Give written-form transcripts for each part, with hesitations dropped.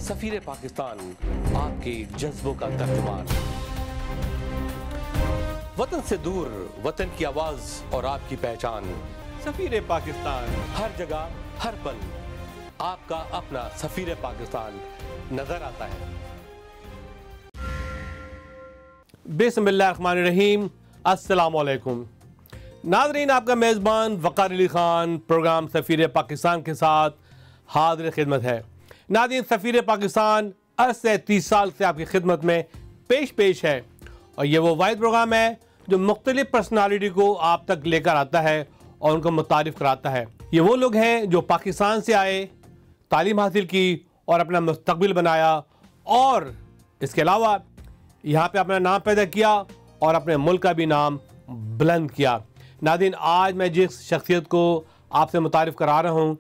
सफीर पाकिस्तान, आपके जज्बों का तर्जुमान। वतन से दूर, वतन की आवाज और आपकी पहचान। सफीर पाकिस्तान, हर जगह हर पल आपका अपना सफीर पाकिस्तान नजर आता है। बिस्मिल्लाहिर्रहमानिर्रहीम, अस्सलाम वालेकुम नाज़रीन, आपका मेज़बान वक़ार अली ख़ान प्रोग्राम सफ़ीर पाकिस्तान के साथ हाज़िर खिदमत है। नाज़रीन, सफ़ीर पाकिस्तान आज से 30 साल से आपकी खिदमत में पेश है और ये वो वाहिद प्रोग्राम है जो मुख्तलिफ़ पर्सनालिटी को आप तक लेकर आता है और उनको मुतारिफ़ कराता है। ये वो लोग हैं जो पाकिस्तान से आए, तालीम हासिल की और अपना मुस्तक़बिल बनाया और इसके अलावा यहाँ पे अपना नाम पैदा किया और अपने मुल्क का भी नाम बुलंद किया। नाज़रीन, आज मैं जिस शख्सियत को आपसे मुतारिफ़ करा रहा हूँ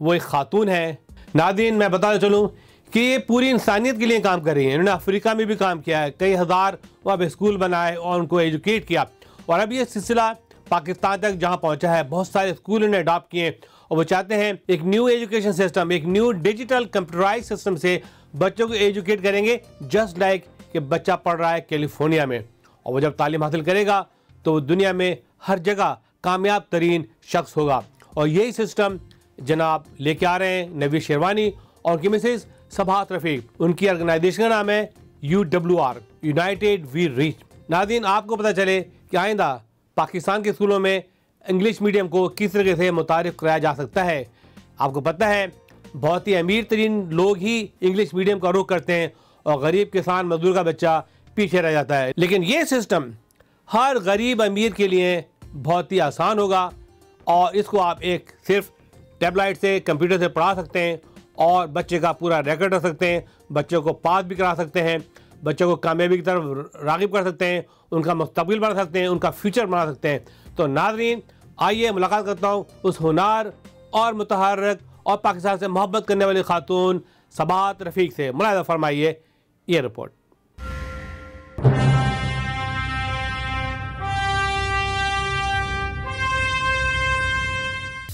वो एक ख़ातून है। नाज़रीन, मैं बताना चलूँ कि ये पूरी इंसानियत के लिए काम कर रही हैं। इन्होंने अफ्रीका में भी काम किया है, कई हज़ार वहाँ पे स्कूल बनाए और उनको एजुकेट किया और अब ये सिलसिला पाकिस्तान तक जहाँ पहुँचा है, बहुत सारे स्कूल इन्होंने अडॉप्ट किए और वो चाहते हैं एक न्यू एजुकेशन सिस्टम, एक न्यू डिजिटल कंप्यूटराइज सिस्टम से बच्चों को एजुकेट करेंगे, जस्ट लाइक कि बच्चा पढ़ रहा है कैलिफोर्निया में। और वो जब तालीम हासिल करेगा तो वो दुनिया में हर जगह कामयाब तरीन शख्स होगा। और यही सिस्टम जनाब लेके आ रहे हैं नवीद शेरवानी और उनकी मिसेज सबाहत रफ़ीक। उनकी ऑर्गेनाइजेशन का नाम है UWR, यूनाइटेड वी रीच। नाज़रीन, आपको पता चले कि आइंदा पाकिस्तान के स्कूलों में इंग्लिश मीडियम को किस तरीके से मुतारिफ़ कराया जा सकता है। आपको पता है बहुत ही अमीर तरीन लोग ही इंग्लिश मीडियम का रुख करते हैं और गरीब किसान मजदूर का बच्चा पीछे रह जाता है। लेकिन ये सिस्टम हर गरीब अमीर के लिए बहुत ही आसान होगा और इसको आप एक सिर्फ टैबलेट से, कंप्यूटर से पढ़ा सकते हैं और बच्चे का पूरा रिकॉर्ड रख सकते हैं, बच्चों को पास भी करा सकते हैं, बच्चों को कामयाबी की तरफ राग़िब कर सकते हैं, उनका मुस्तक़बिल बना सकते हैं, उनका फ्यूचर बना सकते हैं। तो नाज़रीन, आइए मुलाकात करता हूँ उस हुनार और मुतहर्रिक और पाकिस्तान से मोहब्बत करने वाली खातून सबाहत रफ़ीक से। मुलाहिज़ा फरमाइए ये रिपोर्ट।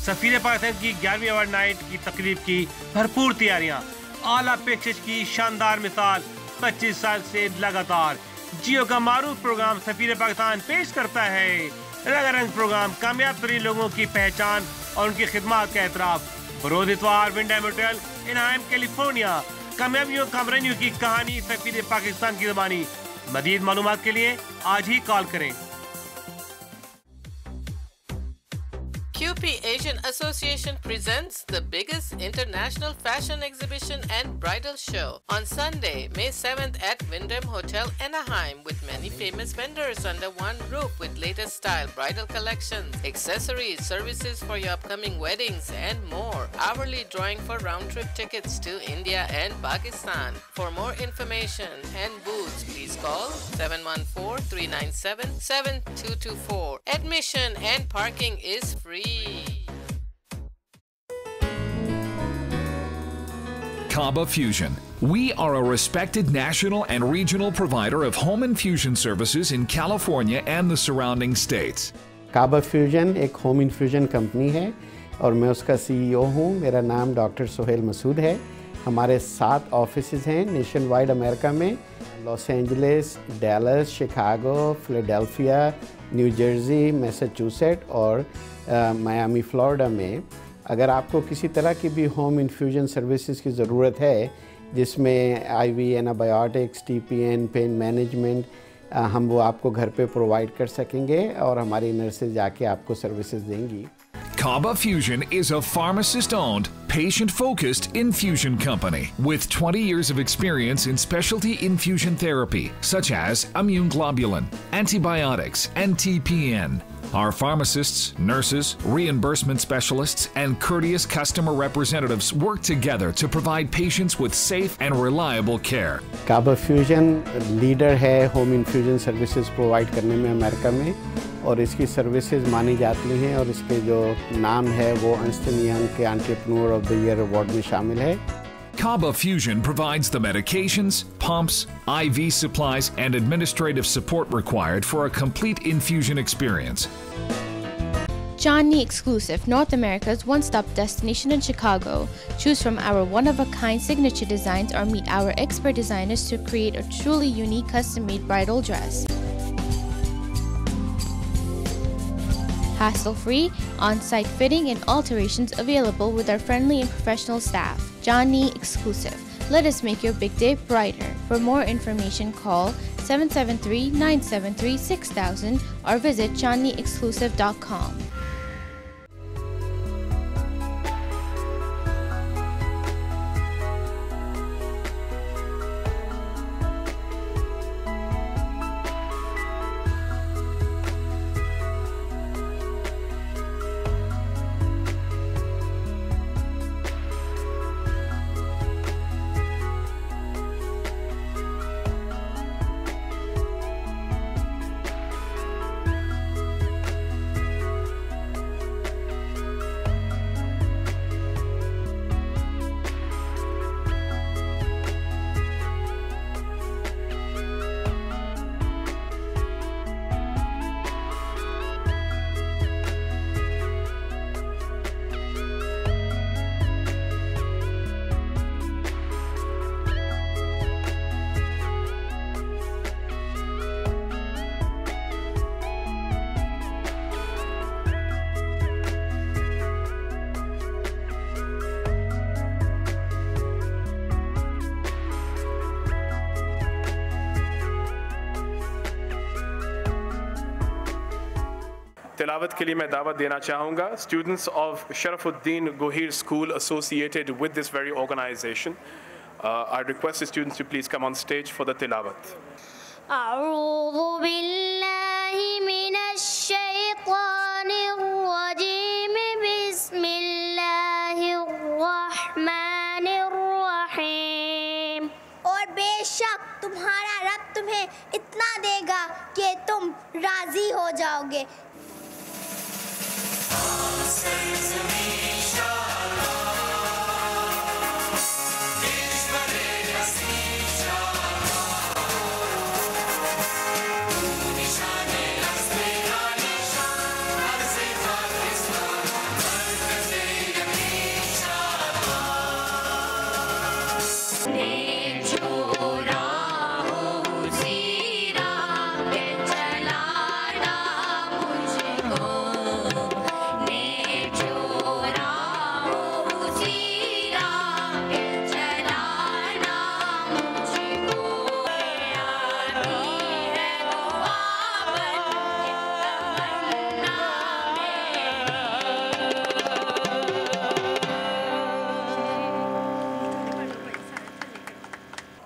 सफीर पाकिस्तान की 11वीं अवार्ड नाइट की तकरीब की भरपूर तैयारियां, आला पेशकश की शानदार मिसाल 25 साल से लगातार। जियो का मारूफ प्रोग्राम सफीर पाकिस्तान पेश करता है रंगारंग प्रोग्राम, कामयाब तरीन लोगों की पहचान और उनकी खिदमत का एतराफ़। बरोज़ इतवार विंडहम होटल इनहाइम कैलिफोर्निया, कामयाबियों कामरानियों की कहानी सफीर पाकिस्तान की ज़बानी। मज़ीद मालूमात के लिए आज ही कॉल करें। QP Asian Association presents the biggest international fashion exhibition and bridal show on Sunday, May 7th at Wyndham Hotel, Anaheim, with many famous vendors under one roof with latest style bridal collections, accessories, services for your upcoming weddings, and more. Hourly drawing for round-trip tickets to India and Pakistan. For more information and booths, please call 714-397-7224. Admission and parking is free. Kaba Fusion. We are a respected national and regional provider of home infusion services in California and the surrounding states. Kaba Fusion एक home infusion company है और मैं उसका CEO हूँ। मेरा नाम doctor Sohail Masood है। हमारे 7 ऑफिसेज हैं नेशन वाइड अमेरिका में, Los Angeles, Dallas, Chicago, Philadelphia, new Jersey, Massachusetts और मायामी फ्लोरिडा में। अगर आपको किसी तरह की भी होम इन्फ्यूजन सर्विसेज की ज़रूरत है जिसमें IV antibiotics, TPN, pain management, हम वो आपको घर पे प्रोवाइड कर सकेंगे और हमारी नर्सेज जाके आपको सर्विसेज देंगी। Kaba Fusion is a pharmacist-owned, patient-focused infusion company with 20 years of experience in specialty infusion therapy such as immune globulin, antibiotics, and TPN. Our pharmacists, nurses, reimbursement specialists, and courteous customer representatives work together to provide patients with safe and reliable care. Kaba Fusion leader है home infusion services provide करने में America में और इसकी services मानी जाती हैं और इसके जो नाम है वो अर्न्स्ट एंड यंग के entrepreneur of the year award में शामिल है। Kaba Fusion provides the medications, pumps, IV supplies, and administrative support required for a complete infusion experience. Johnny Exclusive, North America's one-stop destination in Chicago. Choose from our one-of-a-kind signature designs or meet our expert designers to create a truly unique custom-made bridal dress. Hassle-free, on-site fitting and alterations available with our friendly and professional staff. Johnny Exclusive. Let us make your big day brighter. For more information, call 773-973-6000 or visit johnnyexclusive.com. तिलावत के लिए मैं दावत देना चाहूँगा students of Sharafuddin Gohir School associated with this very organization. I request the students to please come on stage for the tilawat. أعوذ بالله من الشيطان الرجيم بسم الله الرحمن الرحيم. اور بے شک تمہارا رب تمہیں اتنا دے گا کہ تم راضی ہو جاؤ گے.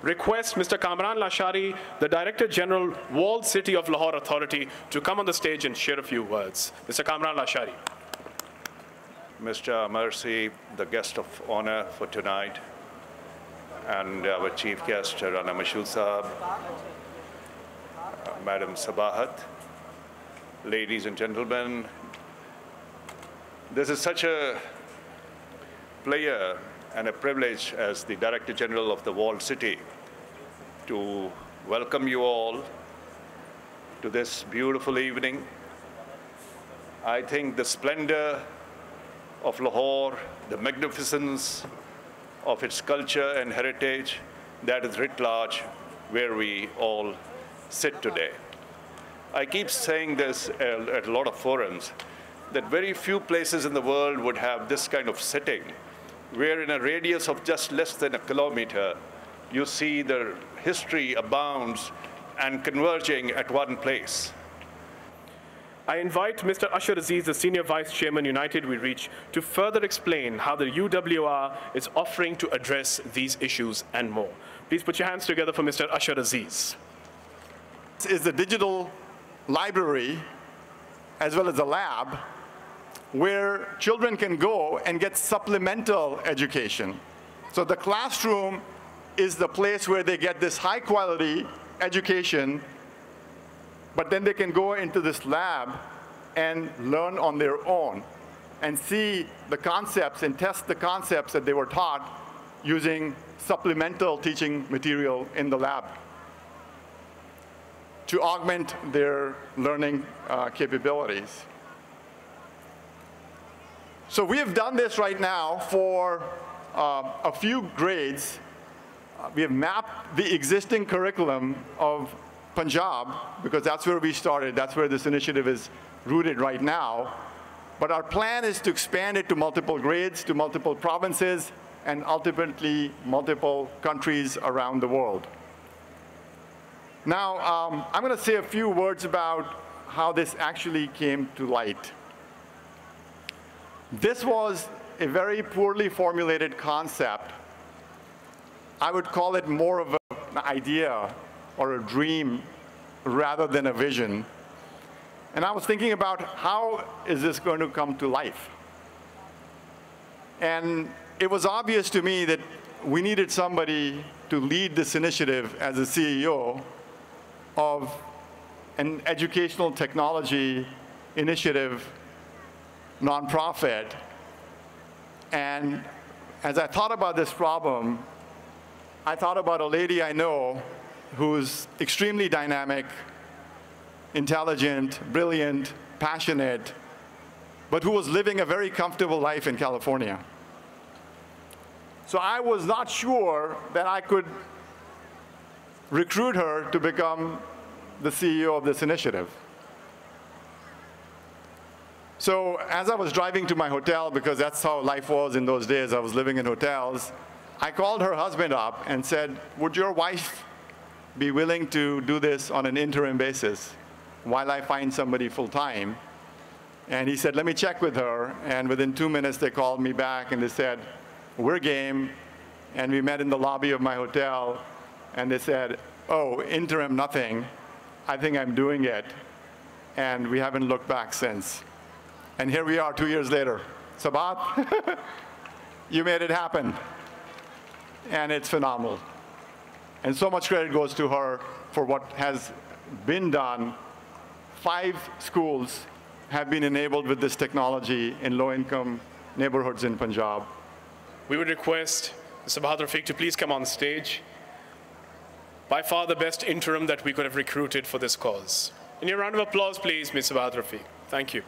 Request Mr. Kamran Lashari, the Director General, Walled City of Lahore Authority, to come on the stage and share a few words. Mr. Kamran Lashari. Mr. Mercy, the guest of honor for tonight, and our chief guest, Rana Mashood Saab, Madam Sabahat, ladies and gentlemen, this is such a pleasure and a privilege as the Director General of the Walled City to welcome you all to this beautiful evening. I think the splendor of Lahore, the magnificence of its culture and heritage, that is writ large where we all sit today. I keep saying this at a lot of forums, that very few places in the world would have this kind of setting, where in a radius of just less than a kilometer, you see the history abounds and converging at one place. I invite Mr. Ashar Aziz, the Senior Vice Chairman, United We Reach, to further explain how the UWR is offering to address these issues and more. Please put your hands together for Mr. Ashar Aziz. This is the digital library as well as a lab where children can go and get supplemental education. So the classroom is the place where they get this high quality education, but then they can go into this lab and learn on their own and see the concepts and test the concepts that they were taught using supplemental teaching material in the lab to augment their learning capabilities. So we have done this right now for a few grades. We have mapped the existing curriculum of Punjab, because that's where we started. That's where this initiative is rooted right now. But our plan is to expand it to multiple grades, to multiple provinces, and ultimately multiple countries around the world. Now, I'm going to say a few words about how this actually came to light. This was a very poorly formulated concept. I would call it more of an idea or a dream rather than a vision. And I was thinking about how is this going to come to life? And it was obvious to me that we needed somebody to lead this initiative as a CEO of an educational technology initiative nonprofit. And as I thought about this problem, I thought about a lady I know who's extremely dynamic, intelligent, brilliant, passionate, but who was living a very comfortable life in California. So I was not sure that I could recruit her to become the CEO of this initiative. So as I was driving to my hotel, because that's how life was in those days, I was living in hotels, I called her husband up and said, would your wife be willing to do this on an interim basis while I find somebody full-time? And he said, let me check with her. And within 2 minutes, they called me back and they said, we're game. And we met in the lobby of my hotel. And they said, oh, interim, nothing. I think I'm doing it. And we haven't looked back since. And here we are 2 years later. Sabat, you made it happen. And it's phenomenal. And so much credit goes to her for what has been done. 5 schools have been enabled with this technology in low-income neighborhoods in Punjab. We would request Sabat Rafiq to please come on stage. By far the best interim that we could have recruited for this cause. In your round of applause, please, Ms. Sabat Rafiq. Thank you.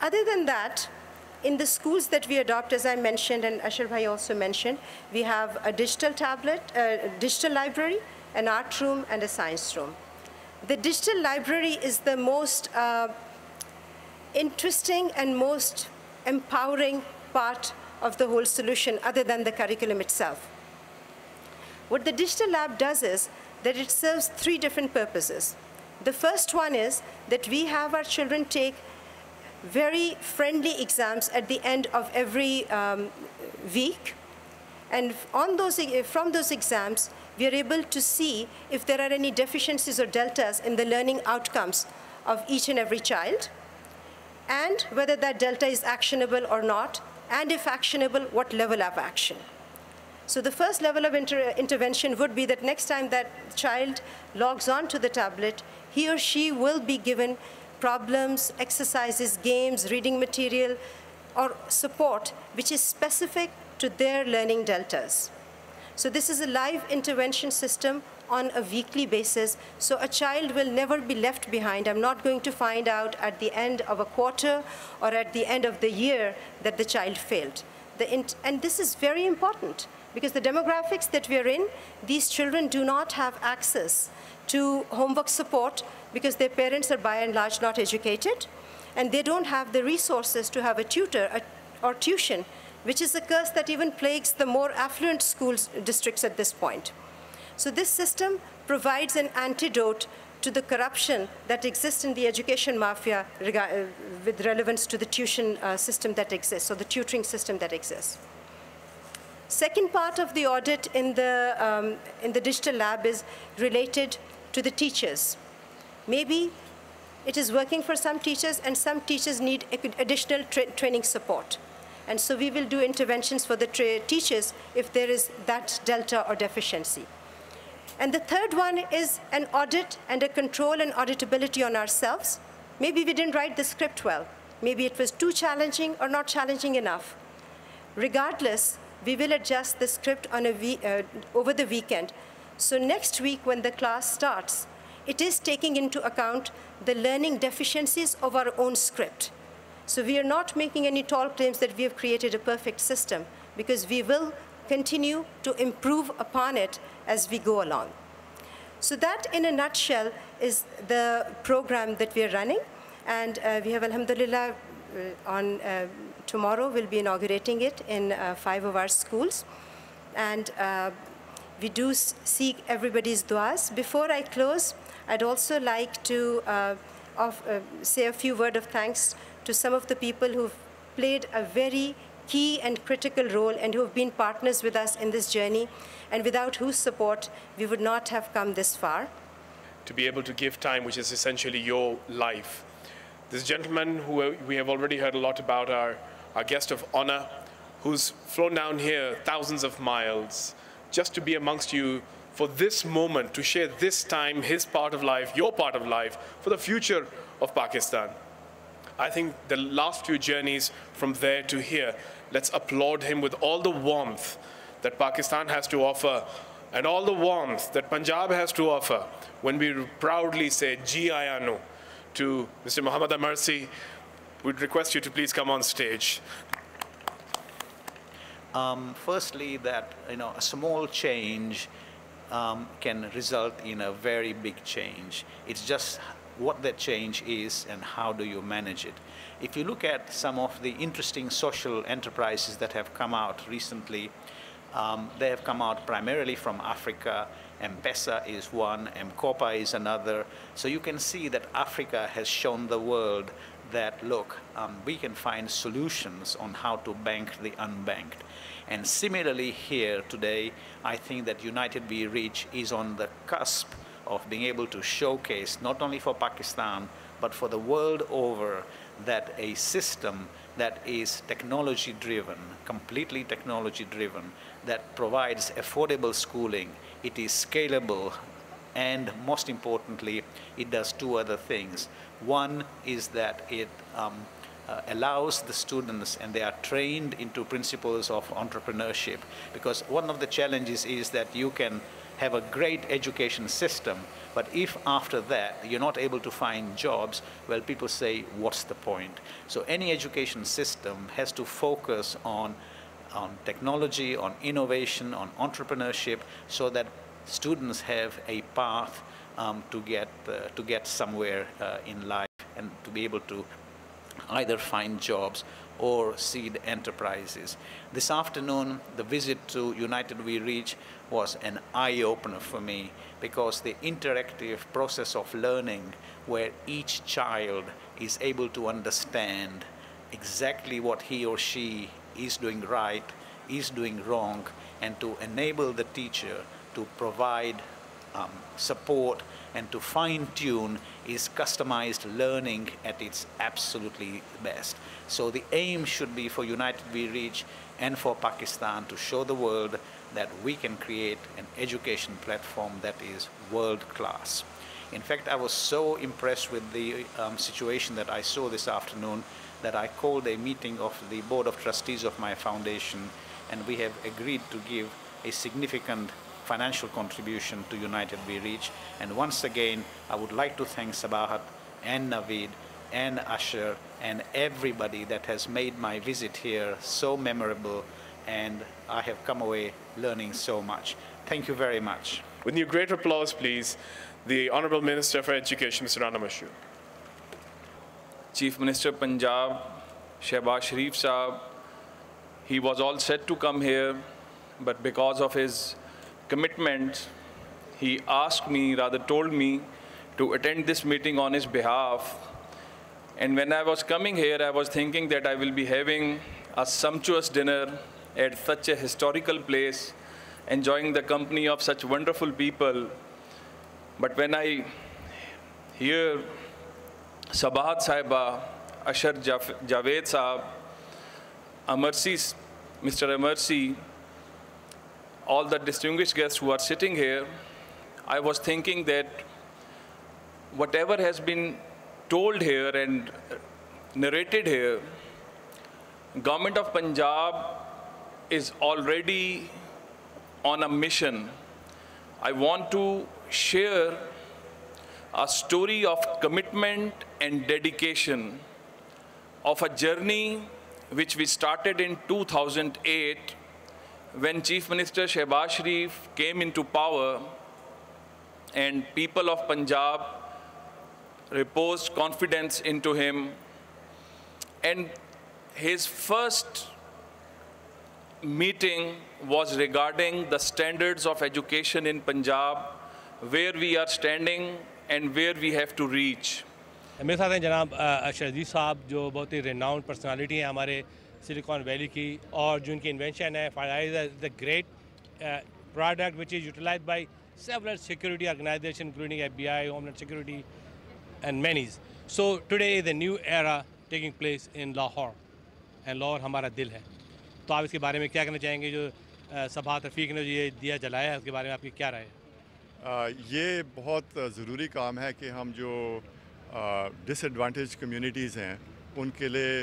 Other than that, in the schools that we adopt, as I mentioned, and Ashar Bhai also mentioned, we have a digital tablet, a digital library, an art room, and a science room. The digital library is the most interesting and most empowering part of the whole solution, other than the curriculum itself. What the digital lab does is that it serves 3 different purposes. The first one is that we have our children take very friendly exams at the end of every week. And from those exams, we are able to see if there are any deficiencies or deltas in the learning outcomes of each and every child, and whether that delta is actionable or not, and if actionable, what level of action. So the first level of intervention would be that next time that child logs on to the tablet, he or she will be given problems, exercises, games, reading material, or support which is specific to their learning deltas. So this is a live intervention system on a weekly basis, so a child will never be left behind. I'm not going to find out at the end of a quarter or at the end of the year that the child failed. And this is very important, because the demographics that we are in, these children do not have access to homework support because their parents are by and large not educated, and they don't have the resources to have a tutor or tuition, which is a curse that even plagues the more affluent schools districts at this point. So this system provides an antidote to the corruption that exists in the education mafia with relevance to the tuition system that exists, or the tutoring system that exists. Second part of the audit in the digital lab is related to the teachers. Maybe it is working for some teachers, and some teachers need additional training support. And so we will do interventions for the teachers if there is that delta or deficiency. And the third one is an audit and a control and auditability on ourselves. Maybe we didn't write the script well. Maybe it was too challenging or not challenging enough. Regardless, we will adjust the script on over the weekend. So next week when the class starts, it is taking into account the learning deficiencies of our own script. So we are not making any tall claims that we have created a perfect system, because we will continue to improve upon it as we go along. So that, in a nutshell, is the program that we are running. And we have, alhamdulillah, on tomorrow we'll be inaugurating it in 5 of our schools. And we do seek everybody's duas. Before I close, I'd also like to say a few words of thanks to some of the people who've played a very key and critical role and who have been partners with us in this journey, and without whose support we would not have come this far. To be able to give time, which is essentially your life. This gentleman who we have already heard a lot about, our guest of honor, who's flown down here thousands of miles just to be amongst you for this moment, to share this time, his part of life, your part of life, for the future of Pakistan. I think the last few journeys from there to here, let's applaud him with all the warmth that Pakistan has to offer and all the warmth that Punjab has to offer when we proudly say Ji Aaya Nu to Mr. Mohammad Amarsi. We'd request you to please come on stage. Firstly, that a small change can result in a very big change. It's just what that change is and how do you manage it. If you look at some of the interesting social enterprises that have come out recently, they have come out primarily from Africa. M-Pesa is one, M-Kopa is another. So you can see that Africa has shown the world that, look, we can find solutions on how to bank the unbanked. And similarly here today, I think that United We Reach is on the cusp of being able to showcase, not only for Pakistan, but for the world over, that a system that is technology-driven, completely technology-driven, that provides affordable schooling, it is scalable, and most importantly, it does 2 other things. One is that it allows the students, and they are trained into principles of entrepreneurship, because one of the challenges is that you can have a great education system, but if after that you're not able to find jobs, well, people say, what's the point? So any education system has to focus on technology, on innovation, on entrepreneurship, so that students have a path to get somewhere in life and to be able to either find jobs or seed enterprises. This afternoon, the visit to United We Reach was an eye-opener for me, because the interactive process of learning, where each child is able to understand exactly what he or she is doing right, is doing wrong, and to enable the teacher to provide support and to fine-tune, is customized learning at its absolutely best. So the aim should be for United We Reach and for Pakistan to show the world that we can create an education platform that is world-class. In fact, I was so impressed with the situation that I saw this afternoon that I called a meeting of the Board of Trustees of my foundation, and we have agreed to give a significant financial contribution to United We Reach. And once again, I would like to thank Sabahat and Naveed and Asher and everybody that has made my visit here so memorable, and I have come away learning so much. Thank you very much. With your great applause, please, the Honorable Minister for Education, Mr. Rana Mashoor. Chief Minister Punjab, Shehbaz Sharif Saab, he was all set to come here, but because of his commitment, he asked me, rather told me, to attend this meeting on his behalf. And when I was coming here, I was thinking that I will be having a sumptuous dinner at such a historical place, enjoying the company of such wonderful people. But when I hear Sabahat Sahiba, Asher Javed Saab, Amarsi, Mr. Amarsi, all the distinguished guests who are sitting here, I was thinking that whatever has been told here and narrated here, Government of Punjab is already on a mission. I want to share a story of commitment and dedication of a journey which we started in 2008 when Chief Minister Shehbaz Sharif came into power and people of Punjab reposed confidence into him. And his first meeting was regarding the standards of education in Punjab, where we are standing and where we have to reach. मेरे साथ हैं जनाब अशर अजीज़ साहब, जो बहुत ही renowned personality हैं हमारे silicon valley की, और जो उनकी इन्वेंशन है fire the great product which is utilized by several security organizations including FBI, Homeland Security and many. So today is a new era taking place in Lahore and Lahore हमारा दिल है. तो आप इसके बारे में क्या कहना चाहेंगे? जो सभात रफ़ीक ने ये दिया जलाया है, उसके बारे में आपकी क्या राय है? ये बहुत ज़रूरी काम है कि हम जो डिसएडवांटेज कम्युनिटीज़ हैं उनके लिए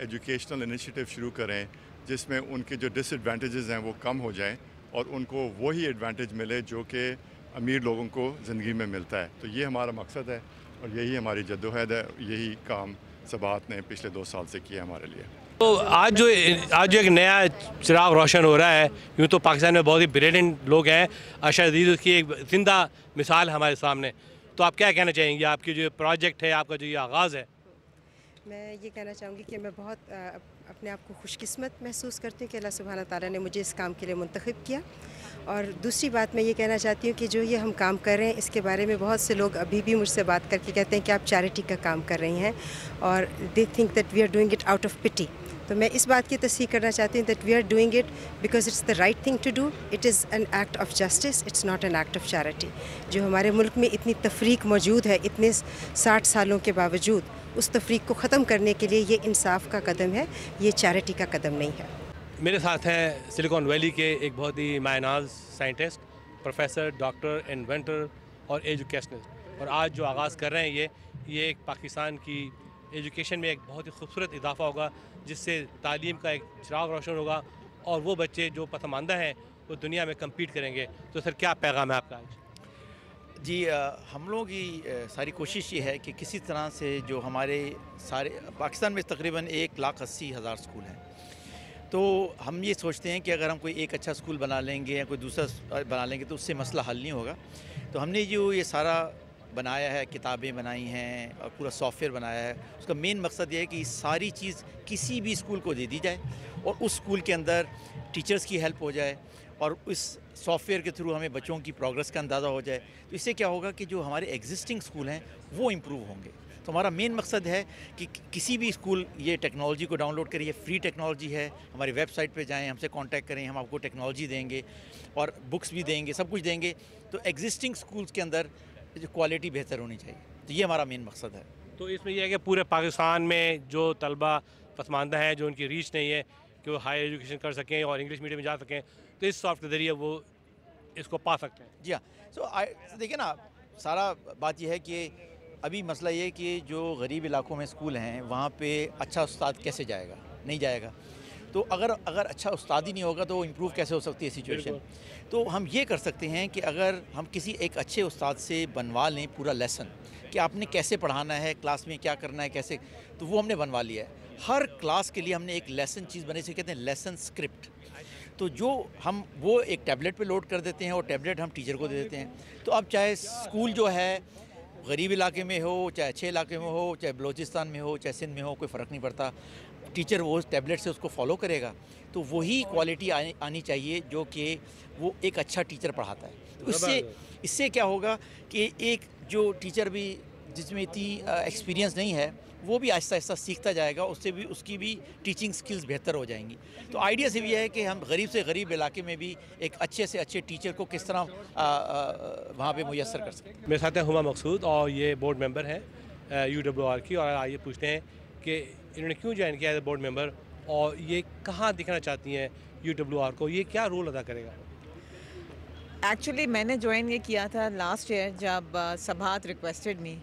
एजुकेशनल इनिशिएटिव शुरू करें जिसमें उनके जो डिसएडवांटेजेस हैं वो कम हो जाएं और उनको वही एडवांटेज मिले जो कि अमीर लोगों को ज़िंदगी में मिलता है. तो ये हमारा मकसद है और यही हमारी जद्दोजहद है. यही काम सबात ने पिछले 2 साल से किया हमारे लिए. तो आज जो एक नया चिराग रोशन हो रहा है, यूँ तो पाकिस्तान में बहुत ही ब्रिलियंट लोग हैं. अशर अजीज़ उसकी एक ज़िंदा मिसाल हमारे सामने. तो आप क्या कहना चाहेंगे? आपकी जो प्रोजेक्ट है, आपका जो ये आगाज़ है? मैं ये कहना चाहूँगी कि मैं बहुत अपने आप को खुशकिस्मत महसूस करती हूँ कि अल्लाह सुब्हाना ताला ने मुझे इस काम के लिए मुंतखब किया. और दूसरी बात मैं ये कहना चाहती हूँ कि जो ये हम काम कर रहे हैं इसके बारे में बहुत से लोग अभी भी मुझसे बात करके कहते हैं कि आप चैरिटी का काम कर रही हैं और they think that we are doing it out of pity. तो मैं इस बात की तस्दीक करना चाहती हूँ that we are doing it because it's the right thing to do. It is an act of justice, it's not an act of charity. जो हमारे मुल्क में इतनी तफरीक मौजूद है इतने 60 सालों के बावजूद, उस तफरीक को ख़त्म करने के लिए ये इंसाफ का कदम है, ये चैरिटी का कदम नहीं है. मेरे साथ हैं सिलिकॉन वैली के एक बहुत ही मायनाज साइंटिस्ट, प्रोफेसर, डॉक्टर, इन्वेंटर और एजुकेशनिस्ट. और आज जो आगाज़ कर रहे हैं ये एक पाकिस्तान की एजुकेशन में एक बहुत ही खूबसूरत इजाफा होगा जिससे तालीम का एक चिराग रोशन होगा और वो बच्चे जो पसमानदा हैं वो दुनिया में कम्पीट करेंगे. तो सर क्या पैगाम है आपका आज? जी, हम लोगों की सारी कोशिश ये है कि किसी तरह से जो हमारे सारे पाकिस्तान में तकरीबन 1,80,000 स्कूल हैं. तो हम ये सोचते हैं कि अगर हम कोई एक अच्छा स्कूल बना लेंगे या कोई दूसरा बना लेंगे तो उससे मसला हल नहीं होगा. तो हमने जो ये सारा बनाया है, किताबें बनाई हैं और पूरा सॉफ्टवेयर बनाया है, उसका मेन मकसद ये है कि सारी चीज़ किसी भी स्कूल को दे दी जाए और उस स्कूल के अंदर टीचर्स की हेल्प हो जाए और इस सॉफ्टवेयर के थ्रू हमें बच्चों की प्रोग्रेस का अंदाज़ा हो जाए. तो इससे क्या होगा कि जो हमारे एग्जिस्टिंग स्कूल हैं वो इम्प्रूव होंगे. तो हमारा मेन मकसद है कि किसी भी स्कूल ये टेक्नोलॉजी को डाउनलोड करें. ये फ्री टेक्नोलॉजी है. हमारी वेबसाइट पे जाएं, हमसे कांटेक्ट करें, हम आपको टेक्नोलॉजी देंगे और बुक्स भी देंगे, सब कुछ देंगे. तो एग्जिस्टिंग स्कूल्स के अंदर जो क्वालिटी बेहतर होनी चाहिए. तो ये हमारा मेन मकसद है. तो इसमें यह है कि पूरे पाकिस्तान में जो तलबा पसमानदा हैं, जो उनकी रीच नहीं है कि वो हाई एजुकेशन कर सकें और इंग्लिश मीडियम में जा सकें, तो इस सॉफ्ट के ज़रिए वो इसको पा सकते हैं. जी हाँ. सो देखिए ना, सारा बात यह है कि अभी मसला ये है कि जो गरीब इलाकों में स्कूल हैं वहाँ पे अच्छा उस्ताद कैसे जाएगा? नहीं जाएगा. तो अगर अच्छा उस्ताद ही नहीं होगा तो इम्प्रूव कैसे हो सकती है सिचुएशन? तो हम ये कर सकते हैं कि अगर हम किसी एक अच्छे उस्ताद से बनवा लें पूरा लेसन कि आपने कैसे पढ़ाना है, क्लास में क्या करना है, कैसे, तो वो हमने बनवा लिया है. हर क्लास के लिए हमने एक लेसन चीज़ बने से कहते हैं लेसन स्क्रिप्ट. तो जो हम वो एक टैबलेट पे लोड कर देते हैं और टैबलेट हम टीचर को दे देते हैं. तो अब चाहे स्कूल जो है गरीब इलाके में हो, चाहे अच्छे इलाके में हो, चाहे बलूचिस्तान में हो, चाहे सिंध में हो, कोई फ़र्क नहीं पड़ता. टीचर वो टैबलेट से उसको फॉलो करेगा. तो वही क्वालिटी आनी चाहिए जो कि वो एक अच्छा टीचर पढ़ाता है. तो इससे क्या होगा कि एक जो टीचर भी जिसमें इतनी एक्सपीरियंस नहीं है वो भी आहिस्ता आहिस्ता सीखता जाएगा, उससे भी उसकी भी टीचिंग स्किल्स बेहतर हो जाएंगी. तो आइडिया से भी है कि हम गरीब से गरीब इलाके में भी एक अच्छे से अच्छे टीचर को किस तरह वहाँ पे मुयस्सर कर सकते हैं. मेरे साथ हैं हुमा मकसूद और ये बोर्ड मेंबर हैं UWR की. और आइए पूछते हैं कि इन्होंने क्यों ज्वाइन किया है बोर्ड मेंबर और ये कहाँ दिखना चाहती हैं UWR को, ये क्या रोल अदा करेगा? एक्चुअली मैंने ज्वाइन ये किया था लास्ट ईयर जब सबाहत रिक्वेस्टेड मी.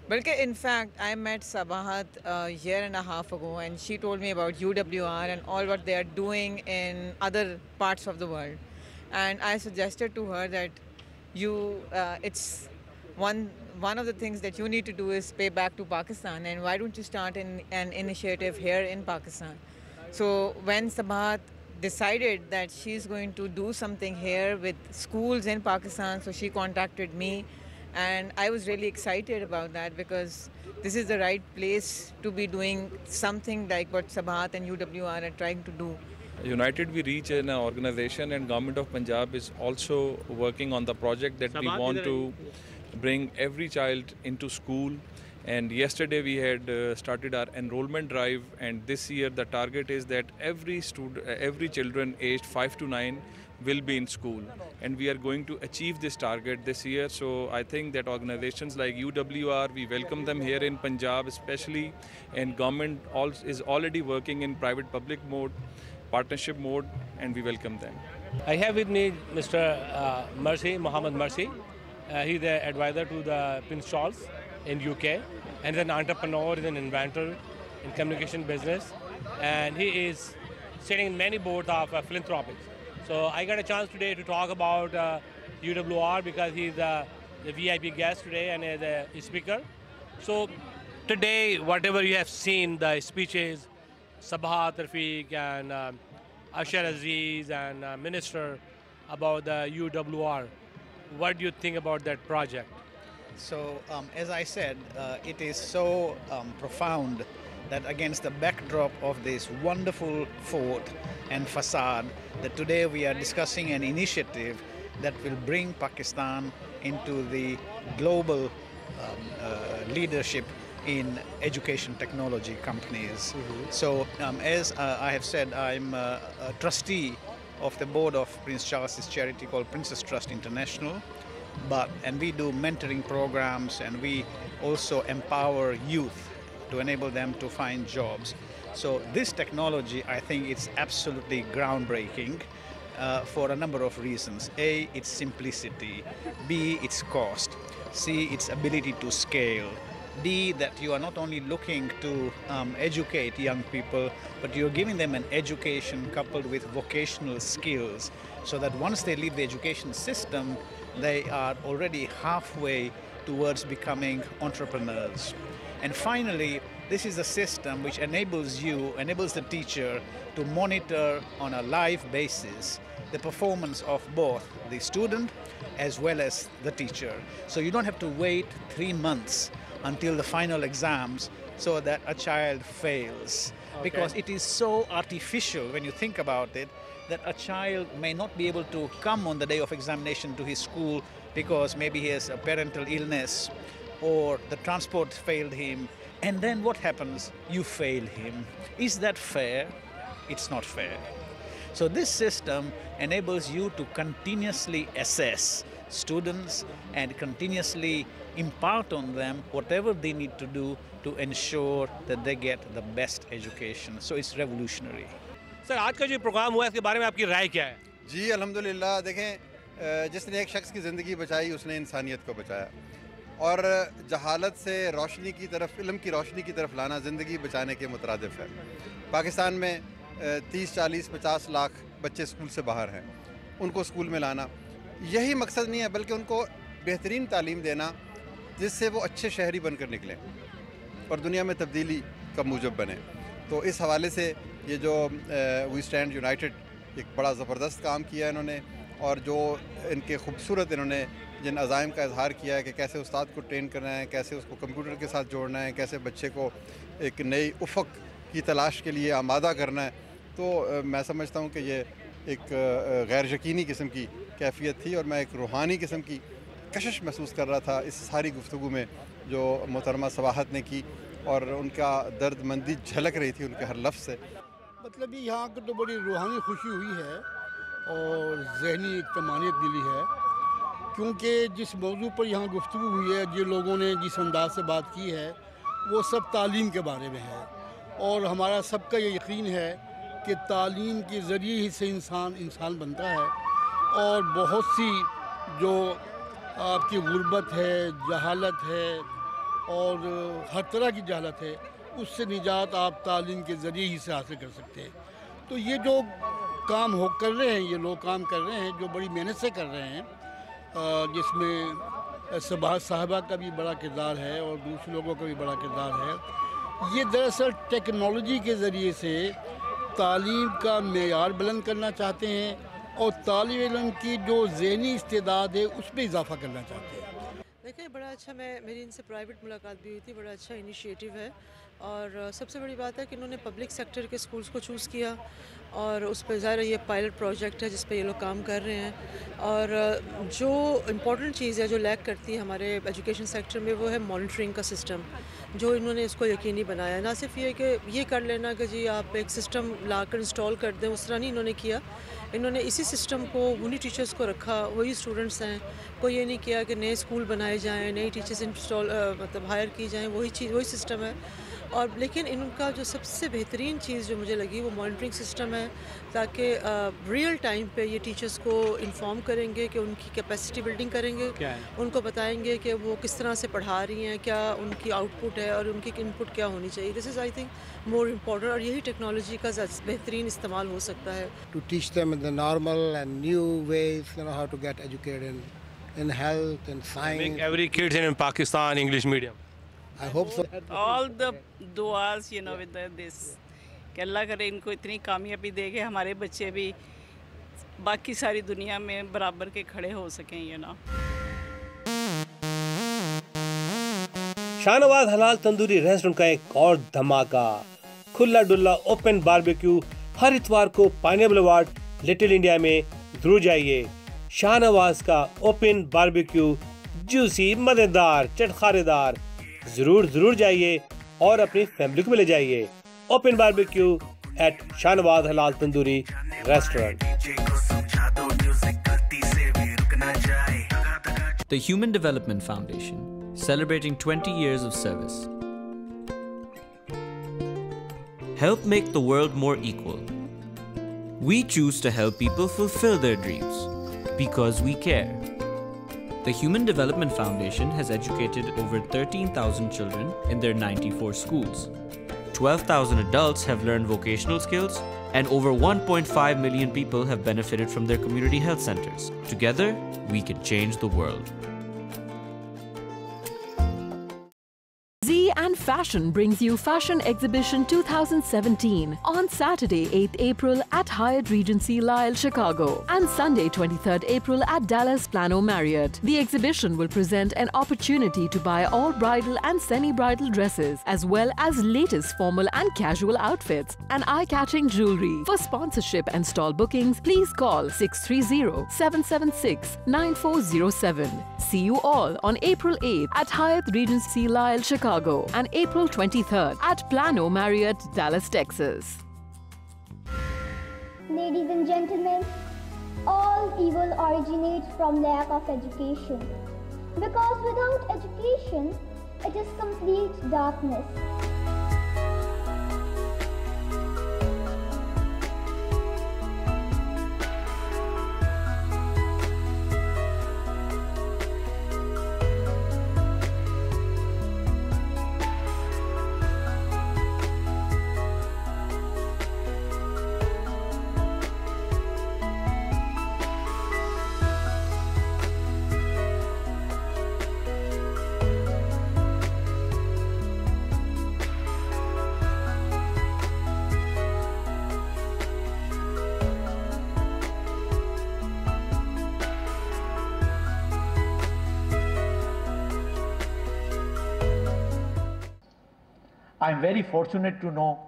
बल्कि in fact I met Sabahat year and a half ago and she told me about UWR and all what they are doing in other parts of the world, and I suggested to her that it's one of the things that you need to do is pay back to Pakistan, and why don't you start an initiative here in Pakistan? So when Sabahat decided that she's going to do something here with schools in Pakistan, so she contacted me, and I was really excited about that because this is the right place to be doing something like what Sabahat and UWR are trying to do. United We Reach is an organization, and Government of Punjab is also working on the project that we want to bring every child into school. And yesterday we had started our enrollment drive, and this year the target is that every children aged 5 to 9 will be in school, and we are going to achieve this target this year. So I think that organizations like UWR, we welcome them here in Punjab especially, and government is already working in private-public mode, partnership mode, and we welcome them. I have with me Mr. Mercy, Mohammed Mercy. He's the advisor to the Prince Charles in UK, and he's an entrepreneur, he's an inventor in communication business, and he is sitting in many boards of philanthropics. So I got a chance today to talk about UWR because he's the VIP guest today and is a speaker. So today, whatever you have seen, the speeches, Sabahat Rafiq and Ashar Aziz and Minister about the UWR, what do you think about that project? So as I said, it is so profound that against the backdrop of this wonderful fort and facade, that today we are discussing an initiative that will bring Pakistan into the global leadership in education technology companies. So as I have said, I'm a trustee of the board of Prince Charles's charity called Princess Trust International. And we do mentoring programs, and we also empower youth to enable them to find jobs. So this technology, I think it's absolutely groundbreaking for a number of reasons. A, its simplicity. B, its cost. C, its ability to scale. D, that you are not only looking to educate young people, but you're giving them an education coupled with vocational skills, so that once they leave the education system, they are already halfway towards becoming entrepreneurs. And finally, this is a system which enables the teacher to monitor on a live basis the performance of both the student as well as the teacher. So you don't have to wait 3 months until the final exams so that a child fails. Because it is so artificial when you think about it, that a child may not be able to come on the day of examination to his school because maybe he has a parental illness or the transport failed him, and then what happens? You fail him. Is that fair? It's not fair. So this system enables you to continuously assess students and continuously impart on them whatever they need to do to ensure that they get the best education. So it's revolutionary. Sir आज का जो programme हुआ है इसके बारे में आपकी राय क्या है? जी अल्हम्दुलिल्लाह, देखें जिसने एक शख्स की ज़िंदगी बचाई उसने इंसानियत को बचाया, और जहालत से रोशनी की तरफ, इल्म की रोशनी की तरफ लाना ज़िंदगी बचाने के मुतरादिफ है। पाकिस्तान में 30, 40, 50 लाख बच्चे स्कूल से बाहर हैं, उनको स्कूल में लाना यही मकसद नहीं है, बल्कि उनको बेहतरीन तालीम देना जिससे वो अच्छे शहरी बनकर निकलें और दुनिया में तब्दीली का मूजब बने। तो इस हवाले से ये जो वी स्टैंड यूनाइटेड एक बड़ा ज़बरदस्त काम किया इन्होंने, और जो इनके खूबसूरत इन्होंने जिन अज़ाइम का इजहार किया है कि कैसे उस्ताद को ट्रेन करना है, कैसे उसको कंप्यूटर के साथ जोड़ना है, कैसे बच्चे को एक नई उफ़क़ की तलाश के लिए आमादा करना है, तो मैं समझता हूँ कि ये एक गैर यकीनी किस्म की कैफियत थी, और मैं एक रूहानी किस्म की कशिश महसूस कर रहा था इस सारी गुफ्तगू में जो मोहतरमा सबाहत ने की, और उनका दर्दमंदी झलक रही थी उनके हर लफ्ज़ से। मतलब ये यहाँ को तो बड़ी रूहानी खुशी हुई है और ज़हनी एक तमानियत मिली है, क्योंकि जिस मौजू पर यहाँ गुफ्तगू हुई है, जिन लोगों ने जिस अंदाज से बात की है, वो सब तालीम के बारे में है, और हमारा सबका ये यकीन है कि तालीम के ज़रिए ही से इंसान बनता है, और बहुत सी जो आपकी गुर्बत है, जहालत है, और हर तरह की जहालत है, उससे निजात आप तालीम के ज़रिए ही से हासिल कर सकते हैं। तो ये जो काम कर रहे हैं, ये लोग काम कर रहे हैं जो बड़ी मेहनत से कर रहे हैं, जिसमें صباحت صاحبہ کا بھی بڑا کردار ہے اور دوسرے لوگوں کا بھی بڑا کردار ہے. یہ دراصل ٹیکنالوجی کے ذریعے سے تعلیم کا معیار بلند کرنا چاہتے ہیں اور طالب علم کی جو ذہنی استعداد ہے اس پہ اضافہ کرنا چاہتے ہیں. دیکھیں بڑا اچھا، میری ان سے پرائیویٹ ملاقات بھی ہوئی تھی. بڑا اچھا انیشیٹو ہے اور سب سے بڑی بات ہے کہ انہوں نے پبلک سیکٹر کے سکولز کو چوز کیا اور اس پہ ظاہر یہ پائلٹ پروجیکٹ ہے جس پہ یہ لوگ کام کر رہے ہیں. اور جو امپورٹنٹ چیز ہے جو لیک کرتی ہے ہمارے ایجوکیشن سیکٹر میں وہ ہے مانیٹرنگ کا سسٹم، جو انہوں نے اس کو یقینی بنایا. نہ صرف یہ کہ یہ کر لینا کہ جی آپ ایک سسٹم لا کر انسٹال کر دیں، اس طرح نہیں انہوں نے کیا. انہوں نے اسی سسٹم کو انہی ٹیچرز کو رکھا، وہی اسٹوڈنٹس ہیں. کوئی یہ نہیں کیا کہ نئے اسکول بنائے جائیں، نئی ٹیچرز مطلب ہائر کی جائیں، وہی سسٹم ہے. اور لیکن ان کا جو سب سے بہترین چیز جو مجھے لگی وہ مانیٹرنگ سسٹم ہے، تاکہ ریئل ٹائم پہ یہ ٹیچرز کو انفارم کریں گے کہ ان کی کیپیسٹی بلڈنگ کریں گے، ان کو بتائیں گے کہ وہ کس طرح سے پڑھا رہی ہیں، کیا ان کی آؤٹ پٹ ہے اور ان کی ان پٹ کیا ہونی چاہیے. دس از آئی تھنک مور امپورٹنٹ، اور یہی ٹیکنالوجی کا بہترین استعمال ہو سکتا ہے. To teach them the normal and new ways, how to get educated in health and science. Make every kid in Pakistan English medium. I hope so. All the duas, with this. کہ اللہ کرے ان کو اتنی کامیابی دے کہ ہمارے بچے بھی باقی ساری دنیا میں برابر کے کھڑے ہو سکیں. شاہ نواز حلال تندوری ریسٹورنٹ کا ایک اور دھماکہ، کھلا ڈلا اوپن باربیکیو ہر اتوار کو پائنیبل ایوارڈ لٹل انڈیا میں. ضرور جائیے. شاہ نواز کا اوپن باربیکیو جوسی، مزیدار، چٹخارے دار. ضرور جائیے اور اپنی فیملی کو بھی لے جائیے. Open barbecue at Shah Nawaz حلال tandoori restaurant. The Human Development Foundation, celebrating 20 years of service. Help make the world more equal. We choose to help people fulfill their dreams because we care. The Human Development Foundation has educated over 13,000 children in their 94 schools. 12,000 adults have learned vocational skills, and over 1.5 million people have benefited from their community health centers. Together, we can change the world. Z and Fashion brings you Fashion Exhibition 2017 on Saturday 8th April at Hyatt Regency Lyle, Chicago, and Sunday 23rd April at Dallas Plano Marriott. The exhibition will present an opportunity to buy all bridal and semi-bridal dresses, as well as latest formal and casual outfits and eye-catching jewelry. For sponsorship and stall bookings, please call 630-776-9407. See you all on April 8th at Hyatt Regency Lyle, Chicago, and April 23rd at Plano Marriott, Dallas, Texas. Ladies and gentlemen, all evil originates from lack of education. Because without education, it is complete darkness. I'm very fortunate to know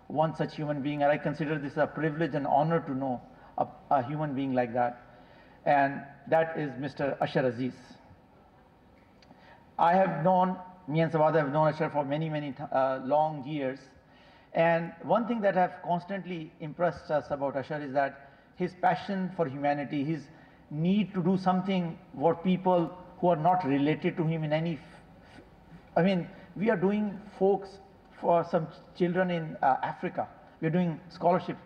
one such human being, and I consider this a privilege and honor to know a human being like that, and that is Mr. Ashar Aziz. I have known, me and Sawad have known Ashar for many long years, and one thing that have constantly impressed us about Ashar is that his passion for humanity, his need to do something for people who are not related to him in any, we are doing folks for some children in Africa. We are doing scholarship.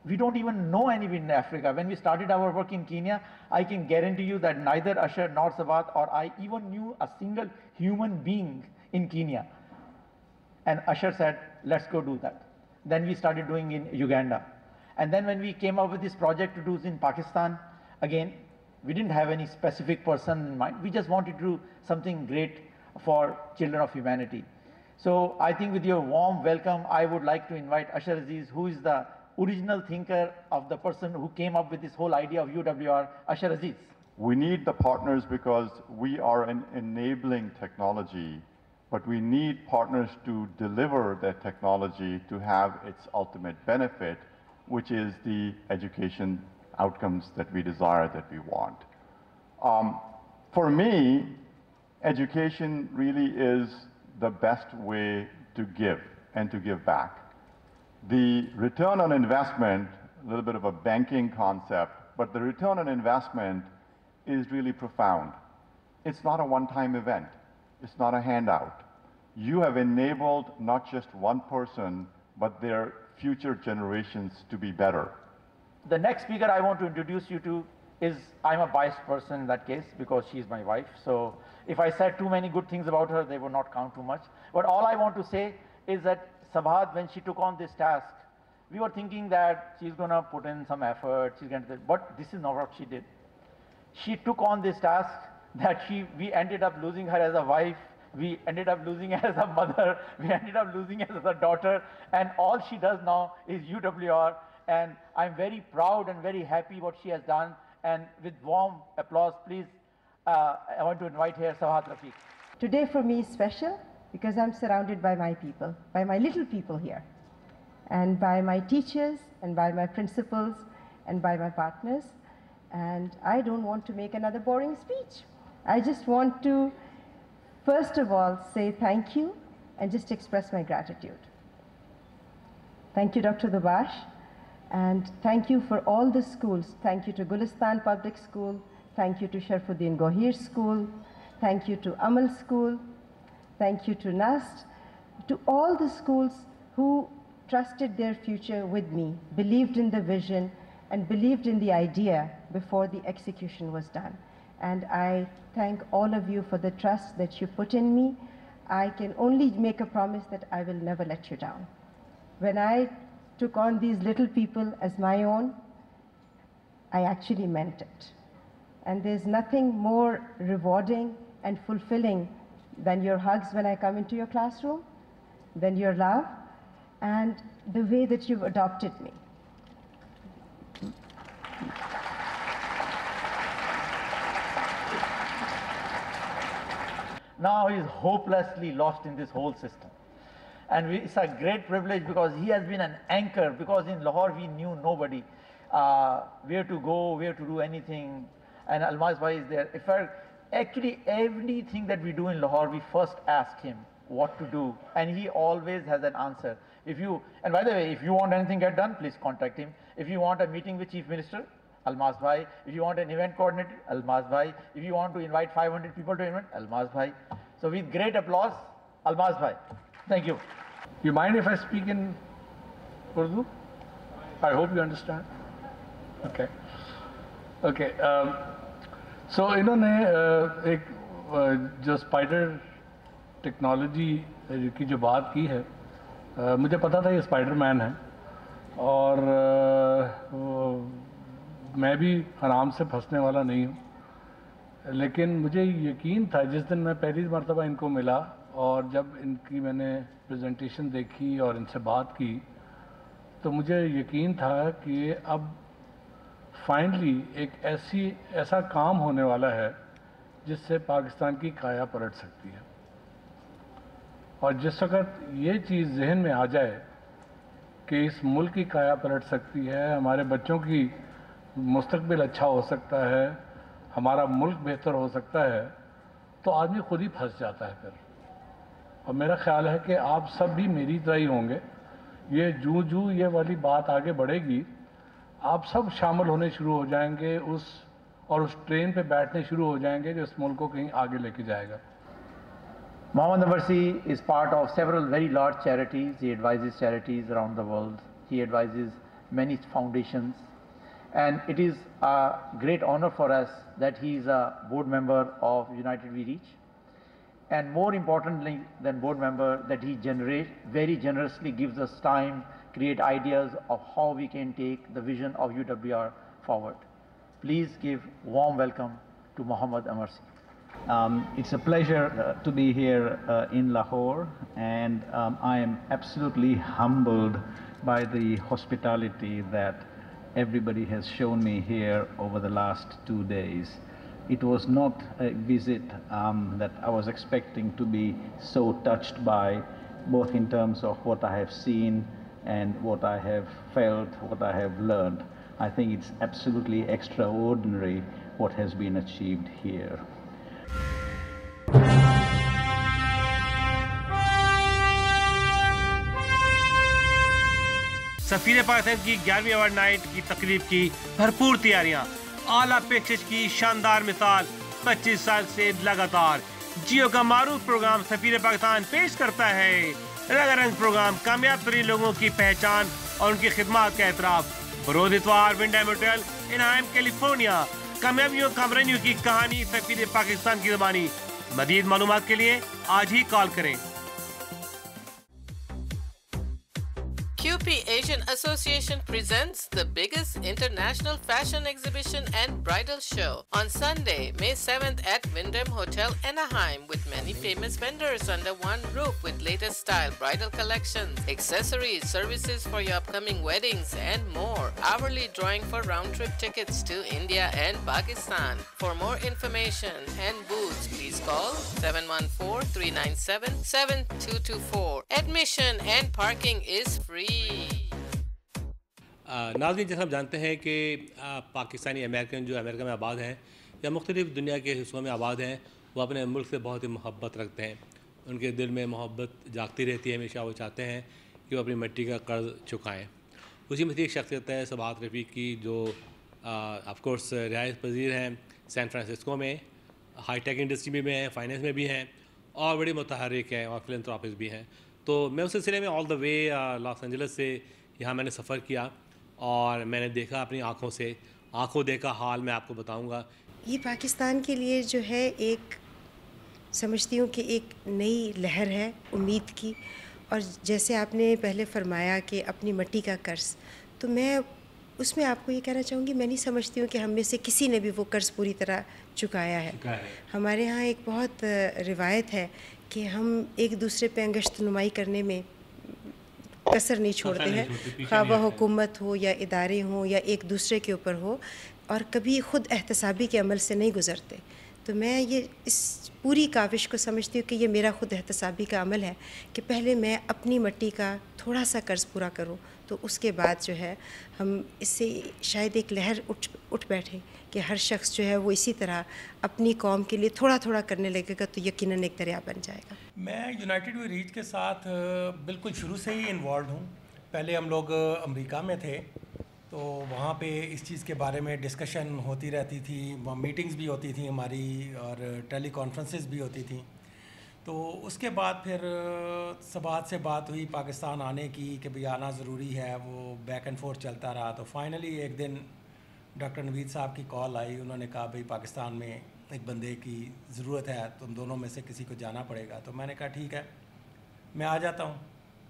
We don't even know anyone in Africa. When we started our work in Kenya, I can guarantee you that neither Ashar nor Sabat or I even knew a single human being in Kenya. And Ashar said, let's go do that. Then we started doing in Uganda. And then when we came up with this project to do in Pakistan, again, We didn't have any specific person in mind. We just wanted to do something great for children of humanity. So I think with your warm welcome, I would like to invite Ashar Aziz, who is the original thinker of the person who came up with this whole idea of UWR. Ashar Aziz. We need the partners because we are an enabling technology, but we need partners to deliver that technology to have its ultimate benefit, which is the education outcomes that we desire, that we want. For me, education really is the best way to give and to give back. The return on investment, a little bit of a banking concept, but the return on investment is really profound. It's not a one-time event. It's not a handout. You have enabled not just one person, but their future generations to be better. The next speaker I want to introduce you to is, I'm a biased person in that case because she's my wife. So if I said too many good things about her, they would not count too much. But all I want to say is that Sabahat, when she took on this task, we were thinking that she's going to put in some effort, she's going to, but this is not what she did. She took on this task that we ended up losing her as a wife, we ended up losing her as a mother, we ended up losing her as a daughter, and all she does now is UWR, and I'm very proud and very happy what she has done, and with warm applause, please, I want to invite here Sabahat Rafiq. Today for me is special because I'm surrounded by my people, by my little people here, and by my teachers, and by my principals, and by my partners. And I don't want to make another boring speech. I just want to, first of all, say thank you and just express my gratitude. Thank you, Dr. Dabash, and thank you for all the schools. Thank you to Gulistan Public School, thank you to Sharfuddin Gohir School, thank you to Amal School, thank you to NAST, to all the schools who trusted their future with me, believed in the vision, and believed in the idea before the execution was done. And I thank all of you for the trust that you put in me. I can only make a promise that I will never let you down. When I took on these little people as my own, I actually meant it. And there's nothing more rewarding and fulfilling than your hugs when I come into your classroom, than your love, and the way that you've adopted me. Now he is hopelessly lost in this whole system. And it's a great privilege because he has been an anchor, because in Lahore we knew nobody, where to go, where to do anything, and Almaz Bhai is there. Actually everything that we do in Lahore, we first ask him what to do, and he always has an answer. And by the way, if you want anything get done, please contact him. If you want a meeting with Chief Minister, Almaz Bhai. If you want an event coordinator, Almaz Bhai. If you want to invite 500 people to an event, Almaz Bhai. So with great applause, Almaz Bhai. Thank you. You mind if I speak in Urdu? I hope you understand. Okay. Okay. So इन्होंने एक जो spider technology की जो बात की है, मुझे पता था ये स्पाइडरमैन है, और मैं भी आराम से फंसने वाला नहीं हूँ, लेकिन मुझे यकीन था जिस दिन मैं पहली मरतबा इनको मिला और जब इनकी मैंने प्रेजेंटेशन देखी और इनसे बात की, तो मुझे यकीन था कि अब फाइनली एक ऐसा काम होने वाला है जिससे पाकिस्तान की काया पलट सकती है। और जिस वक्त ये चीज़ जहन में आ जाए कि इस मुल्क की काया पलट सकती है, हमारे बच्चों की मुस्तकबिल अच्छा हो सकता है, हमारा मुल्क बेहतर हो सकता है, तो आदमी खुद ही फंस जाता है फिर। और मेरा ख्याल है कि आप सब भी मेरी तरह ही होंगे। ये जूं ये वाली बात आगे बढ़ेगी, आप सब शामिल होने शुरू हो जाएंगे उस ट्रेन पे बैठने शुरू हो जाएंगे जो इस मुल्क को कहीं आगे लेके जाएगा। Mohammad Nabarsi is part of several very large charities. He advises charities around the world. He advises many foundations. And it is a great honor for us that he is a board member of United We Reach. And more importantly than board member, that he very generously gives us time, create ideas of how we can take the vision of UWR forward. please give warm welcome to Mohammad Amarsi. It's a pleasure to be here in Lahore, and I am absolutely humbled by the hospitality that everybody has shown me here over the last 2 days. It was not a visit that I was expecting to be so touched by, both in terms of what I have seen and what I have felt, what I have learned. I think it's absolutely extraordinary what has been achieved here. सफीर Pakistan की 11वीं award night की तकरीब की भरपूर तैयारियां, आला पेशकश की शानदार मिसाल 25 साल से लगातार। जियो का मारूफ प्रोग्राम सफीर पाकिस्तान पेश करता है रंगारंग प्रोग्राम, कामयाब तरीन लोगों की पहचान और उनकी खिदमत का एतराफ। बरोज इतवार विंडहम होटल इनहाइम कैलिफोर्निया, कामयाबियों कामरानियों की कहानी सफीर पाकिस्तान की ज़बानी। मज़ीद मालूमात के लिए आज ही कॉल करें। QP Asian Association presents the biggest international fashion exhibition and bridal show on Sunday, May 7th at Wyndham Hotel, Anaheim, with many famous vendors under one roof with latest style bridal collections, accessories, services for your upcoming weddings, and more. Hourly drawing for round-trip tickets to India and Pakistan. For more information and booths, please call 714-397-7224. Admission and parking is free. नाज़रीन, जैसा हम जानते हैं कि Pakistani American जो America में आबाद हैं या मुख्तलिफ़ दुनिया के हिस्सों में आबाद हैं, वो अपने मुल्क से बहुत ही मोहब्बत रखते हैं। उनके दिल में मोहब्बत जागती रहती है, हमेशा वो चाहते हैं कि वो अपनी मिट्टी का कर्ज चुकाएँ। उसी में एक शख्सियत है सबाहत रफ़ीक की, जो ऑफ कोर्स रिहाइश पजीर हैं सैन फ्रांसिस्को में, हाई टेक इंडस्ट्री में हैं, फाइनेंस में भी हैं और बड़ी मुतहर्रिक हैं और फिलैंथ्रोपिस्ट भी हैं। तो मैं उस सिलसिले में all the way Los Angeles से यहाँ मैंने सफ़र किया और मैंने देखा अपनी आँखों से, आँखों देखा हाल मैं आपको बताऊँगा। ये पाकिस्तान के लिए जो है एक समझती हूँ कि एक नई लहर है उम्मीद की, और जैसे आपने पहले फरमाया कि अपनी मिट्टी का कर्ज, तो मैं उसमें आपको ये कहना चाहूँगी, मैं नहीं समझती हूँ कि हम में से किसी ने भी वो कर्ज पूरी तरह चुकाया है। हमारे यहाँ एक बहुत रिवायत है कि हम एक दूसरे पे अंगश्त नुमाई करने में कसर नहीं छोड़ते हैं, खा वह हुकूमत हो या इदारे हों या एक दूसरे के ऊपर हो, और कभी ख़ुद एहतसाबी के अमल से नहीं गुज़रते। तो मैं ये इस पूरी काविश को समझती हूँ कि ये मेरा ख़ुद एहतसाबी का अमल है कि पहले मैं अपनी मिट्टी का थोड़ा सा कर्ज पूरा करूँ, तो उसके बाद जो है हम इससे शायद एक लहर उठ बैठे कि हर शख्स जो है वो इसी तरह अपनी कौम के लिए थोड़ा थोड़ा करने लगेगा, तो यकीनन एक दरिया बन जाएगा। मैं यूनाइटेड वे रीच के साथ बिल्कुल शुरू से ही इन्वॉल्व हूँ। पहले हम लोग अमेरिका में थे, तो वहाँ पे इस चीज़ के बारे में डिस्कशन होती रहती थी, वहाँ मीटिंग्स भी होती थी हमारी और टेली कॉन्फ्रेंसेस भी होती थी। तो उसके बाद फिर सबात से बात हुई पाकिस्तान आने की कि भाई आना ज़रूरी है, वो बैक एंड फोर्थ चलता रहा। तो फाइनली एक दिन डॉक्टर नवीद साहब की कॉल आई, उन्होंने कहा भाई पाकिस्तान में एक बंदे की ज़रूरत है, तुम दोनों में से किसी को जाना पड़ेगा। तो मैंने कहा ठीक है, मैं आ जाता हूँ।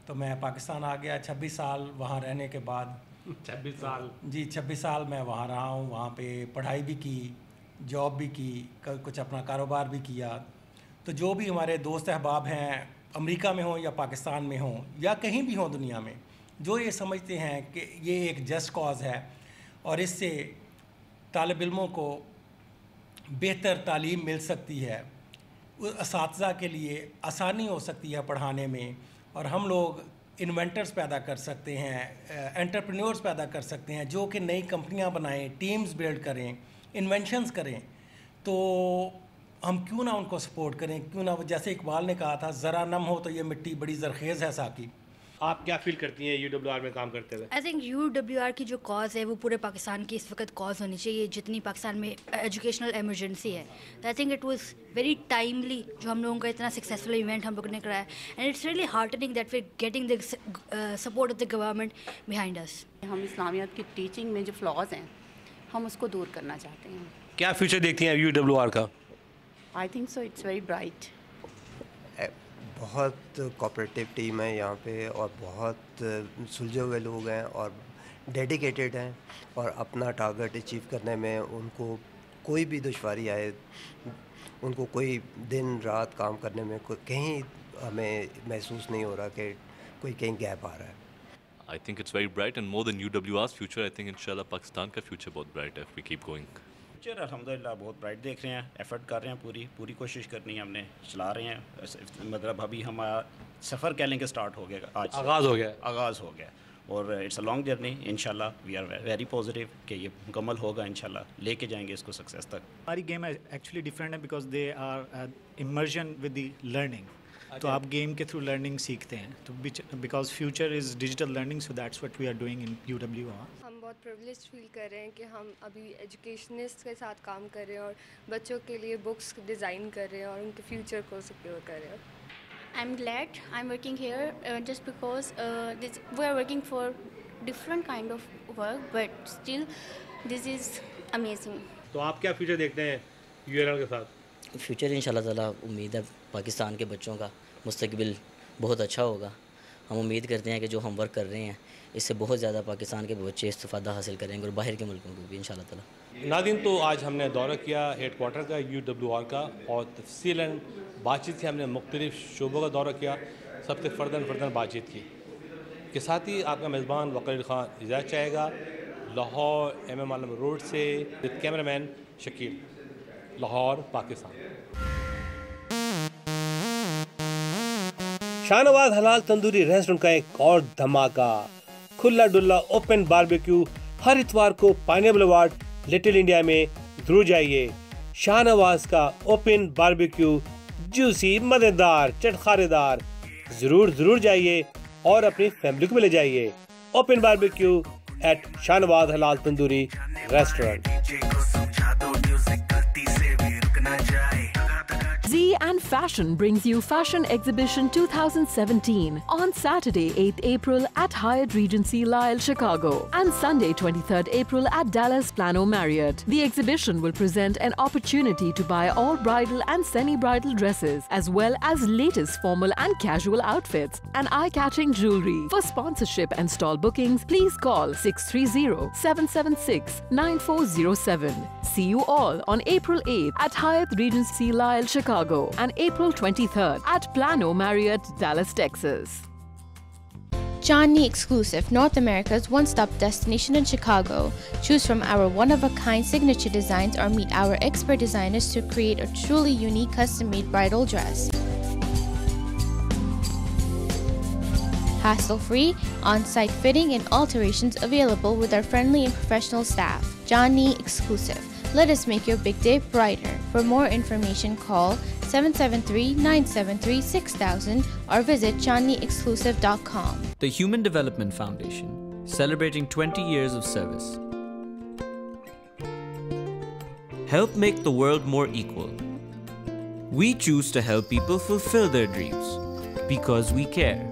तो मैं पाकिस्तान आ गया 26 साल वहाँ रहने के बाद। 26 साल? जी, 26 साल मैं वहाँ रहा हूँ। वहाँ पे पढ़ाई भी की, जॉब भी की, कुछ अपना कारोबार भी किया। तो जो भी हमारे दोस्त अहबाब हैं, अमेरिका में हों या पाकिस्तान में हों या कहीं भी हों दुनिया में, जो ये समझते हैं कि ये एक जस्ट कॉज़ है और इससे तालिब इल्मों को बेहतर तालीम मिल सकती है, असातिज़ा के लिए आसानी हो सकती है पढ़ाने में, और हम लोग इन्वेंटर्स पैदा कर सकते हैं, एंटरप्रेन्योर्स पैदा कर सकते हैं जो कि नई कंपनियां बनाएं, टीम्स बिल्ड करें, इन्वेंशंस करें, तो हम क्यों ना उनको सपोर्ट करें, क्यों ना। जैसे इकबाल ने कहा था, ज़रा नम हो तो ये मिट्टी बड़ी ज़रखेज़ है साकी। आप क्या फील करती हैं UWR में काम करते हुए? आई थिंक UWR की जो कॉज़ है वो पूरे पाकिस्तान की इस वक्त कॉज़ होनी चाहिए, जितनी पाकिस्तान में एजुकेशनल इमरजेंसी है। I think it was very timely जो हम लोगों का इतना सक्सेसफुल इवेंट हम लोगों ने कराया, and it's really heartening that we getting the support of the government behind us. हम इस्लामियात की टीचिंग में जो फ्लॉज हैं हम उसको दूर करना चाहते हैं। क्या फ्यूचर देखती हैं UWR का? I think so it's very bright. बहुत कोऑपरेटिव टीम है यहाँ पे और बहुत सुलझे हुए लोग हैं और ڈیڈیکیٹڈ ہیں اور اپنا ٹارگٹ اچیو کرنے میں ان کو کوئی بھی دشواری آئے, ان کو کوئی دن رات کام کرنے میں کہیں ہمیں محسوس نہیں ہو رہا کہ کوئی کہیں گیپ آ رہا ہے. I think it's very bright and more than UWR's future, I think inshallah Pakistan ka future bahut bright hai if we keep going. Future الحمدللہ بہت برائٹ دیکھ رہے ہیں, ایفرٹ کر رہے ہیں, پوری کوشش کرنی ہے ہم نے, چلا رہے ہیں. مطلب ابھی ہمارا سفر کہہ لیں کہ سٹارٹ ہو گیا, آج آغاز ہو گیا اور اٹس اے لانگ جرنی. انشاءاللہ وی آر ویری پازیٹیو کہ یہ مکمل ہوگا, انشاءاللہ لے کے جائیں گے اس کو سکسیس تک. ہماری گیم ایکچولی ڈفرینٹ ہے because they are emerging with the learning. تو آپ گیم کے تھرو لرننگ سیکھتے ہیں, تو because future is digital learning, so that's what we are doing in UWR. ہم بہت پریولیج فیل کر رہے ہیں کہ ہم ابھی ایجوکیشنسٹ کے ساتھ کام کر رہے ہیں اور بچوں کے لیے بکس ڈیزائن کر رہے ہیں اور ان کے فیوچر کو سیکیور کر رہے ہیں. I'm glad I'm working here just because we are working for different kind of work, but still this is amazing. تو آپ کیا فیوچر دیکھتے ہیں URL کے ساتھ؟ فیوچر انشاءاللہ تعالیٰ امید ہے پاکستان کے بچوں کا مستقبل بہت اچھا ہوگا. ہم امید کرتے ہیں کہ جو ہم ورک کر رہے ہیں اس سے بہت زیادہ پاکستان کے بچے استفادہ حاصل کریں گے اور باہر کے ملکوں کو بھی انشاءاللہ تعالیٰ. ناظرین, تو آج ہم نے دورہ کیا ہیڈ کوارٹر کا UWR کا اور تفصیلاً بات چیت کی. ہم نے مختلف شعبوں کا دورہ کیا, سب سے فرداً بات چیت کی. کے ساتھ ہی آپ کا میزبان وقار علی خان اجازت چاہے گا لاہور MM عالم روڈ سے وتھ کیمرہ مین شکیل, لاہور, پاکستان. شاہنواز حلال تندوری ریسٹورنٹ کا ایک اور دھماکہ, کھلا ڈلا اوپن باربیکیو ہر اتوار کو پائنیبل ایوارڈ لٹل انڈیا میں. ضرور جائیے. شاہنواز کا اوپن باربیکیو جوسی, مزیدار, چٹخارے دار. ضرور جائیے اور اپنی فیملی کو بھی لے جائیے. اوپن باربیکیو ایٹ شاہنواز حلال tandoori restaurant. Z and Fashion brings you Fashion Exhibition 2017 on Saturday 8th April at Hyatt Regency Lyle, Chicago, and Sunday 23rd April at Dallas Plano Marriott. The exhibition will present an opportunity to buy all bridal and semi-bridal dresses, as well as latest formal and casual outfits and eye-catching jewelry. For sponsorship and stall bookings, please call 630-776-9407. See you all on April 8th at Hyatt Regency Lyle, Chicago, and April 23rd at Plano Marriott, Dallas, Texas. Johnny Exclusive, North America's one-stop destination in Chicago. Choose from our one-of-a-kind signature designs or meet our expert designers to create a truly unique custom-made bridal dress. Hassle-free, on-site fitting and alterations available with our friendly and professional staff. Johnny Exclusive. Let us make your big day brighter. For more information, call 773-973-6000 or visit johnnyexclusive.com. The Human Development Foundation, celebrating 20 years of service. Help make the world more equal. We choose to help people fulfill their dreams because we care.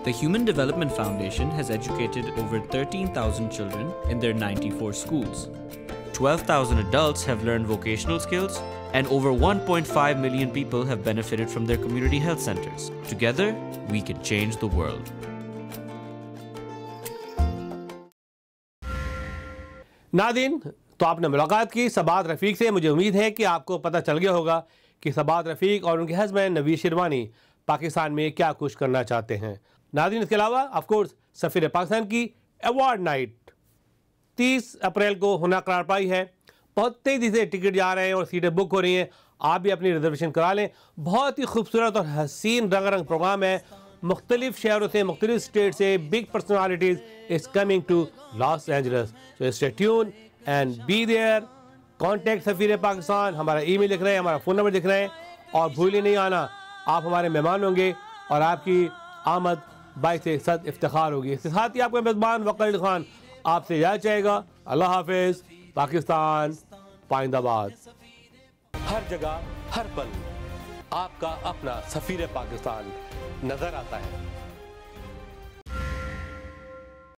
The Human Development Foundation has educated over 13,000 children in their 94 schools. 12,000 adults have learned vocational skills, and over 1.5 million people have benefited from their community health centers. Together, we can change the world. ناظرین, تو آپ نے ملاقات کی سبات رفیق سے. مجھے امید ہے کہ آپ کو پتہ چل گیا ہوگا کہ سبات رفیق اور ان کے ہسبینڈ نوید شیروانی پاکستان میں کیا کچھ کرنا چاہتے ہیں. ناظرین, اس کے علاوہ آف کورس سفیر پاکستان کی ایوارڈ نائٹ 30 اپریل کو ہونا قرار پائی ہے. بہت تیزی سے ٹکٹ جا رہے ہیں اور سیٹیں بک ہو رہی ہیں. آپ بھی اپنی ریزرویشن کرا لیں. بہت ہی خوبصورت اور حسین رنگ پروگرام ہے. مختلف شہروں سے, مختلف اسٹیٹ سے big personalities is coming to Los Angeles. So stay tuned and be there. Contact سفیر پاکستان, ہمارا ای میل لکھ رہے ہیں, ہمارا فون نمبر لکھ رہے ہیں, اور بھولے نہیں آنا. آپ ہمارے مہمان ہوں گے اور آپ کی آمد باعث صد افتخار ہوگی. اس کے ساتھ ہی آپ کا میزبان وقار علی خان آپ سے اجازت چاہے گا. اللہ حافظ. پاکستان پائندہ باد. ہر جگہ ہر پل آپ کا اپنا سفیر پاکستان نظر آتا ہے.